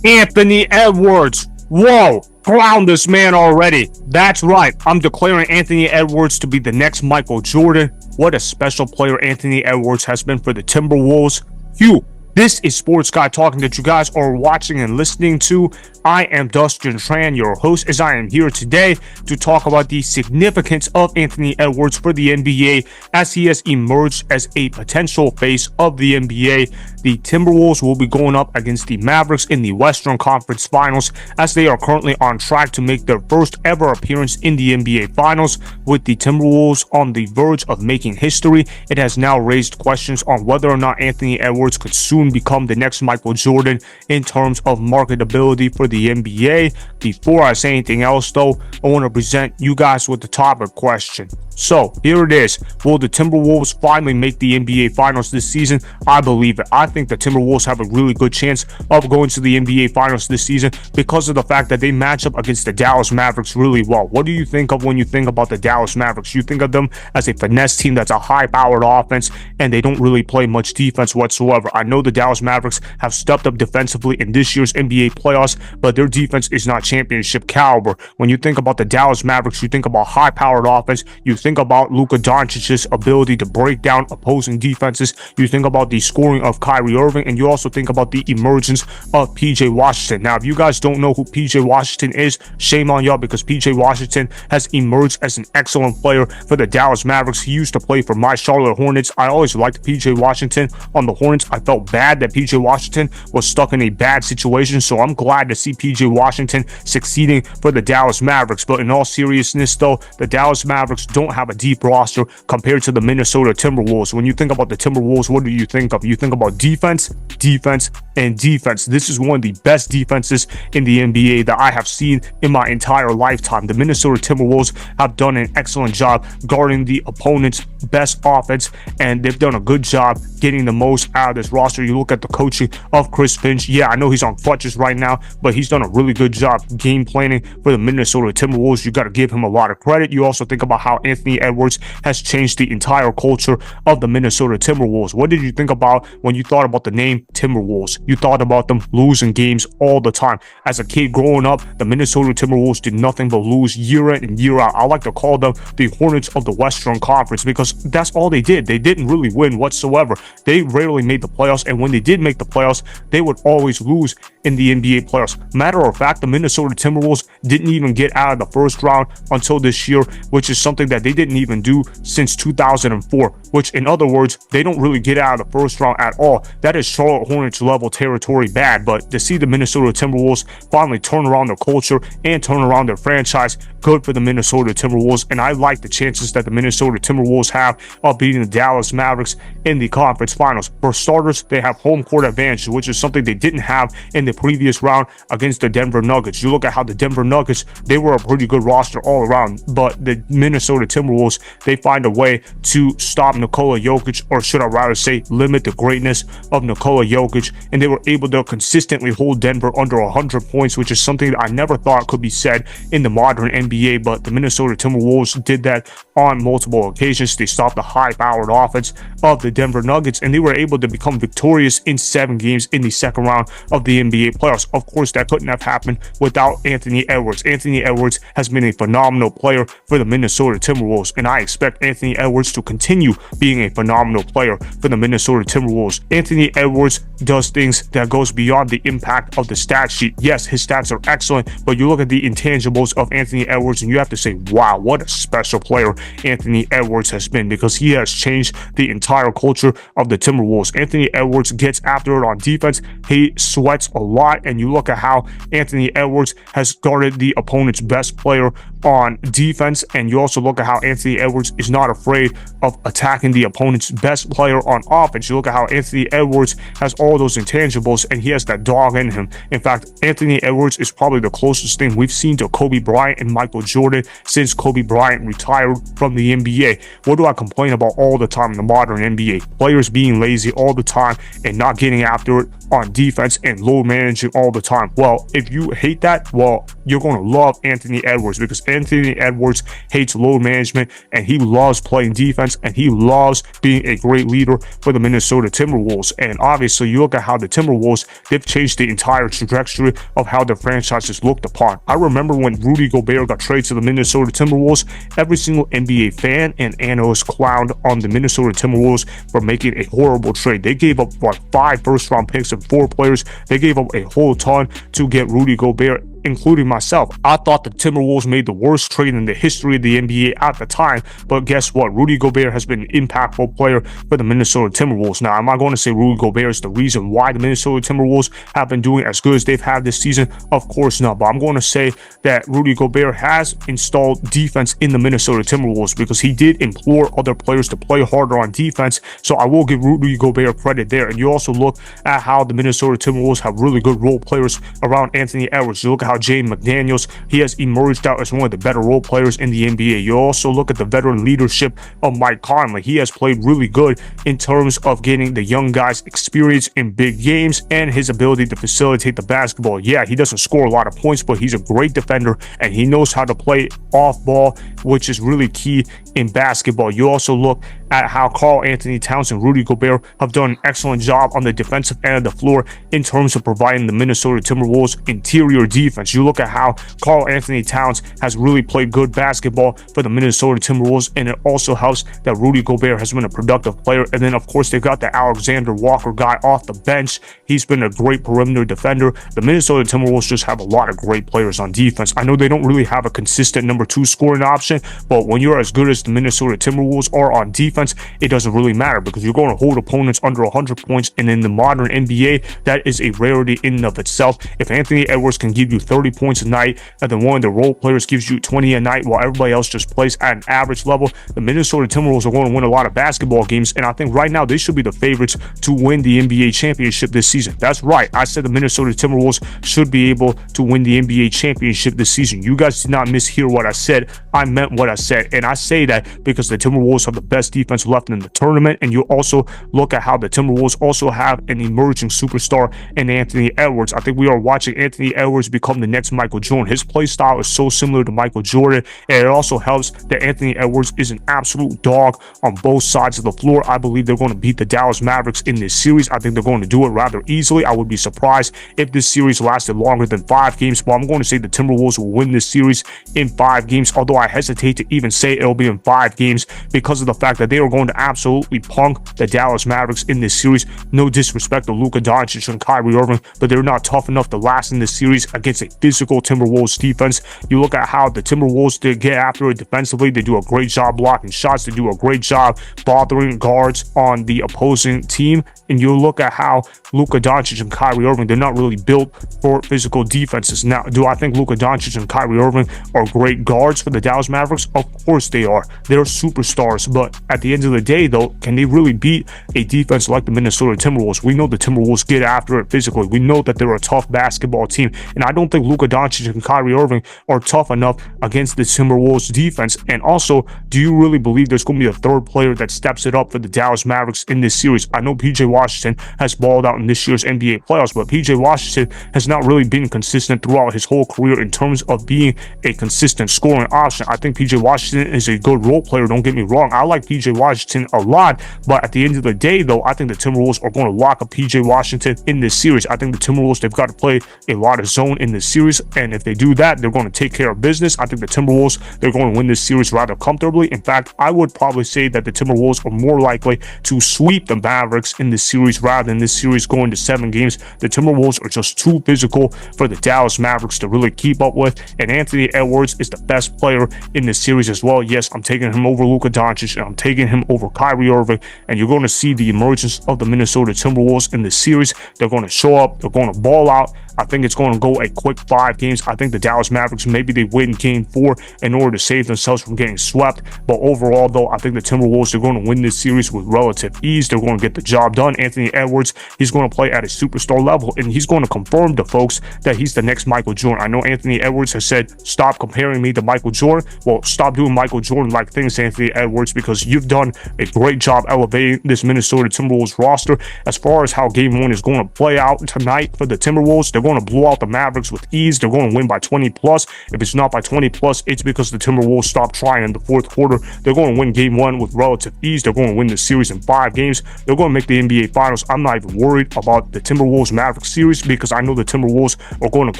Anthony Edwards. Whoa, crown this man already. That's right, I'm declaring Anthony Edwards to be the next Michael Jordan. What a special player Anthony Edwards has been for the Timberwolves. Phew. This is Sports Guy Talking that you guys are watching and listening to. I am Dustin Tran, your host, as I am here today to talk about the significance of Anthony Edwards for the NBA as he has emerged as a potential face of the NBA. The Timberwolves will be going up against the Mavericks in the Western Conference Finals as they are currently on track to make their first ever appearance in the NBA Finals. With the Timberwolves on the verge of making history, it has now raised questions on whether or not Anthony Edwards could soon become the next Michael Jordan in terms of marketability for the NBA. Before I say anything else though, I want to present you guys with the topic question. So here it is. Will the Timberwolves finally make the NBA Finals this season? I believe it. I think the Timberwolves have a really good chance of going to the NBA Finals this season because of the fact that they match up against the Dallas Mavericks really well. What do you think of when you think about the Dallas Mavericks? You think of them as a finesse team that's a high-powered offense and they don't really play much defense whatsoever. I know the Dallas Mavericks have stepped up defensively in this year's NBA playoffs, but their defense is not championship caliber. When you think about the Dallas Mavericks, you think about high-powered offense. You think about Luka Doncic's ability to break down opposing defenses. You think about the scoring of Kyrie Irving, and you also think about the emergence of PJ Washington. Now, if you guys don't know who PJ Washington is, shame on y'all, because PJ Washington has emerged as an excellent player for the Dallas Mavericks. He used to play for my Charlotte Hornets. I always liked PJ Washington on the Hornets. I felt bad that PJ Washington was stuck in a bad situation, so I'm glad to see PJ Washington succeeding for the Dallas Mavericks. But in all seriousness though, the Dallas Mavericks don't have a deep roster compared to the Minnesota Timberwolves. When you think about the Timberwolves, what do you think of? You think about defense, defense, and defense. This is one of the best defenses in the NBA that I have seen in my entire lifetime. The Minnesota Timberwolves have done an excellent job guarding the opponent's best offense, and they've done a good job getting the most out of this roster. You look at the coaching of Chris Finch. Yeah, I know he's on crutches right now, but he's done a really good job game planning for the Minnesota Timberwolves. You got to give him a lot of credit. You also think about how Anthony Edwards has changed the entire culture of the Minnesota Timberwolves. What did you think about when you thought about the name Timberwolves? You thought about them losing games all the time. As a kid growing up, the Minnesota Timberwolves did nothing but lose year in and year out. I like to call them the Hornets of the Western Conference because that's all they did. They didn't really win whatsoever. They rarely made the playoffs, and when they did make the playoffs, they would always lose in the NBA playoffs. Matter of fact, the Minnesota Timberwolves didn't even get out of the first round until this year, which is something that they didn't even do since 2004, which in other words, they don't really get out of the first round at all. That is Charlotte Hornets level territory bad, but to see the Minnesota Timberwolves finally turn around their culture and turn around their franchise, good for the Minnesota Timberwolves. And I like the chances that the Minnesota Timberwolves have of beating the Dallas Mavericks in the conference finals. For starters, they have home court advantage, which is something they didn't have in the previous round against the Denver Nuggets. You look at how the Denver Nuggets, they were a pretty good roster all around, but the Minnesota Timberwolves, they find a way to stop Nikola Jokic, or should I rather say limit the greatness of Nikola Jokic, and they were able to consistently hold Denver under 100 points, which is something that I never thought could be said in the modern NBA, but the Minnesota Timberwolves did that on multiple occasions. They stopped the high-powered offense of the Denver Nuggets, and they were able to become victorious in 7 games in the second round of the NBA playoffs. Of course, that couldn't have happened without Anthony Edwards. Anthony Edwards has been a phenomenal player for the Minnesota Timberwolves, and I expect Anthony Edwards to continue being a phenomenal player for the Minnesota Timberwolves. Anthony Edwards does things that goes beyond the impact of the stat sheet. Yes, his stats are excellent, but you look at the intangibles of Anthony Edwards and you have to say, wow, what a special player Anthony Edwards has been, because he has changed the entire culture of the Timberwolves. Anthony Edwards gets after it on defense. He sweats a lot, and you look at how Anthony Edwards has guarded the opponent's best player on defense, and you also look at how Anthony Edwards is not afraid of attacking the opponent's best player on offense. You look at how Anthony Edwards has all those intangibles, and he has that dog in him. In fact, Anthony Edwards is probably the closest thing we've seen to Kobe Bryant and Michael Jordan since Kobe Bryant retired from the NBA. What do I complain about all the time in the modern NBA? Players being lazy all the time and not getting after it on defense and low managing all the time. Well, if you hate that, well, you're going to love Anthony Edwards, because Anthony Edwards hates load management, and he loves playing defense, and he loves being a great leader for the Minnesota Timberwolves. And obviously, you look at how the Timberwolves, they've changed the entire trajectory of how the franchise is looked upon. I remember when Rudy Gobert got traded to the Minnesota Timberwolves, every single NBA fan and analyst clowned on the Minnesota Timberwolves for making a horrible trade. They gave up, what, 5 first-round picks and 4 players. They gave up a whole ton to get Rudy Gobert, including myself. I thought the Timberwolves made the worst trade in the history of the NBA at the time, but guess what? Rudy Gobert has been an impactful player for the Minnesota Timberwolves. Now, am I going to say Rudy Gobert is the reason why the Minnesota Timberwolves have been doing as good as they've had this season? Of course not, but I'm going to say that Rudy Gobert has installed defense in the Minnesota Timberwolves because he did implore other players to play harder on defense, so I will give Rudy Gobert credit there. And you also look at how the Minnesota Timberwolves have really good role players around Anthony Edwards. You look at how Jaden McDaniels, he has emerged out as one of the better role players in the NBA. You also look at the veteran leadership of Mike Conley. He has played really good in terms of getting the young guys experience in big games and his ability to facilitate the basketball. Yeah, he doesn't score a lot of points, but he's a great defender and he knows how to play off ball, which is really key in basketball. You also look at how Karl-Anthony Towns and Rudy Gobert have done an excellent job on the defensive end of the floor in terms of providing the Minnesota Timberwolves interior defense. You look at how Karl-Anthony Towns has really played good basketball for the Minnesota Timberwolves, and it also helps that Rudy Gobert has been a productive player. And then, of course, they've got the Alexander Walker guy off the bench. He's been a great perimeter defender. The Minnesota Timberwolves just have a lot of great players on defense. I know they don't really have a consistent number 2 scoring option, but when you're as good as the Minnesota Timberwolves are on defense, it doesn't really matter because you're going to hold opponents under 100 points, and in the modern NBA, that is a rarity in and of itself. If Anthony Edwards can give you 30 points a night, and then one of the role players gives you 20 a night while everybody else just plays at an average level, the Minnesota Timberwolves are going to win a lot of basketball games, and I think right now they should be the favorites to win the NBA championship this season. That's right, I said the Minnesota Timberwolves should be able to win the NBA championship this season. You guys did not mishear what I said. I meant what I said, and I say that because the Timberwolves have the best defense left in the tournament. And you also look at how the Timberwolves also have an emerging superstar in Anthony Edwards. I think we are watching Anthony Edwards become the next Michael Jordan. His play style is so similar to Michael Jordan, and it also helps that Anthony Edwards is an absolute dog on both sides of the floor. I believe they're going to beat the Dallas Mavericks in this series. I think they're going to do it rather easily. I would be surprised if this series lasted longer than 5 games, but I'm going to say the Timberwolves will win this series in 5 games, although I hesitate to even say it'll be in 5 games because of the fact that they are going to absolutely punk the Dallas Mavericks in this series. No disrespect to Luka Doncic and Kyrie Irving, but they're not tough enough to last in this series against a physical Timberwolves defense. You look at how the Timberwolves, they get after it defensively. They do a great job blocking shots. They do a great job bothering guards on the opposing team. And you look at how Luka Doncic and Kyrie Irving, they're not really built for physical defenses. Now, do I think Luka Doncic and Kyrie Irving are great guards for the Dallas Mavericks? Of course they are. They're superstars. But at the end of the day, though, can they really beat a defense like the Minnesota Timberwolves? We know the Timberwolves get after it physically. We know that they're a tough basketball team. And I don't think Luka Doncic and Kyrie Irving are tough enough against the Timberwolves defense. And also, do you really believe there's going to be a third player that steps it up for the Dallas Mavericks in this series? I know PJ Washington has balled out in this year's NBA playoffs, but PJ Washington has not really been consistent throughout his whole career in terms of being a consistent scoring option. I think PJ Washington is a good role player, don't get me wrong. I like PJ Washington a lot, but at the end of the day, though, I think the Timberwolves are going to lock up PJ Washington in this series. I think the Timberwolves, they've got to play a lot of zone in this series, and if they do that, they're going to take care of business. I think the Timberwolves, they're going to win this series rather comfortably. In fact, I would probably say that the Timberwolves are more likely to sweep the Mavericks in this series rather than this series going to 7 games. The Timberwolves are just too physical for the Dallas Mavericks to really keep up with, and Anthony Edwards is the best player in this series as well. Yes, I'm taking him over Luka Doncic, and I'm taking him over Kyrie Irving, and you're going to see the emergence of the Minnesota Timberwolves in this series. They're going to show up, they're going to ball out. I think it's going to go a quick 5 games. I think the Dallas Mavericks, maybe they win game 4 in order to save themselves from getting swept. But overall, though, I think the Timberwolves, they're going to win this series with relative ease. They're going to get the job done. Anthony Edwards, he's going to play at a superstar level, and he's going to confirm to folks that he's the next Michael Jordan. I know Anthony Edwards has said, stop comparing me to Michael Jordan. Well, stop doing Michael Jordan-like things, Anthony Edwards, because you've done a great job elevating this Minnesota Timberwolves roster. As far as how game 1 is going to play out tonight for the Timberwolves, they're going to blow out the Mavericks with ease. They're going to win by 20 plus. If it's not by 20 plus, it's because the Timberwolves stopped trying in the fourth quarter. They're going to win game 1 with relative ease. They're going to win the series in 5 games. They're going to make the NBA Finals. I'm not even worried about the Timberwolves Mavericks series because I know the Timberwolves are going to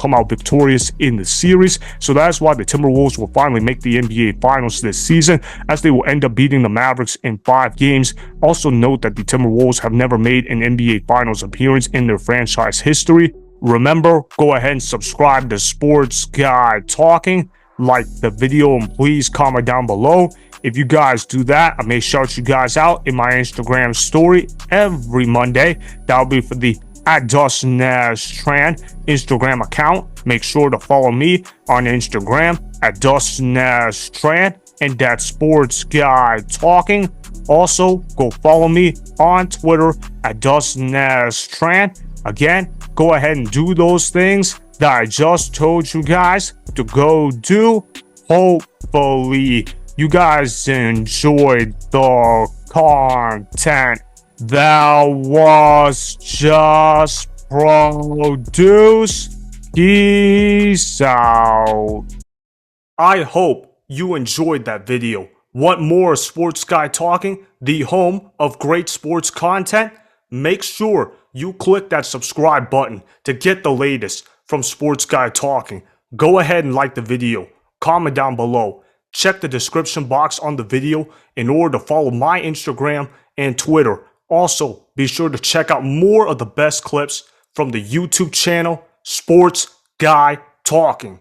come out victorious in the series. So that's why the Timberwolves will finally make the NBA Finals this season, as they will end up beating the Mavericks in 5 games. Also note that the Timberwolves have never made an NBA Finals appearance in their franchise history. Remember, go ahead and subscribe to Sports Guy Talking, like the video, and please comment down below. If you guys do that, I may shout you guys out in my Instagram story every Monday. That'll be for the @Dustin Tran Instagram account. Make sure to follow me on Instagram @Dustin Tran, and that's Sports Guy Talking. Also, go follow me on Twitter @Dustin Tran. Again, go ahead and do those things that I just told you guys to go do. Hopefully, you guys enjoyed the content that was just produced. Peace out. I hope you enjoyed that video. Want more Sports Guy Talking, the home of great sports content? Make sure you click that subscribe button to get the latest from Sports Guy Talking. Go ahead and like the video, comment down below, check the description box on the video in order to follow my Instagram and Twitter. Also, be sure to check out more of the best clips from the YouTube channel, Sports Guy Talking.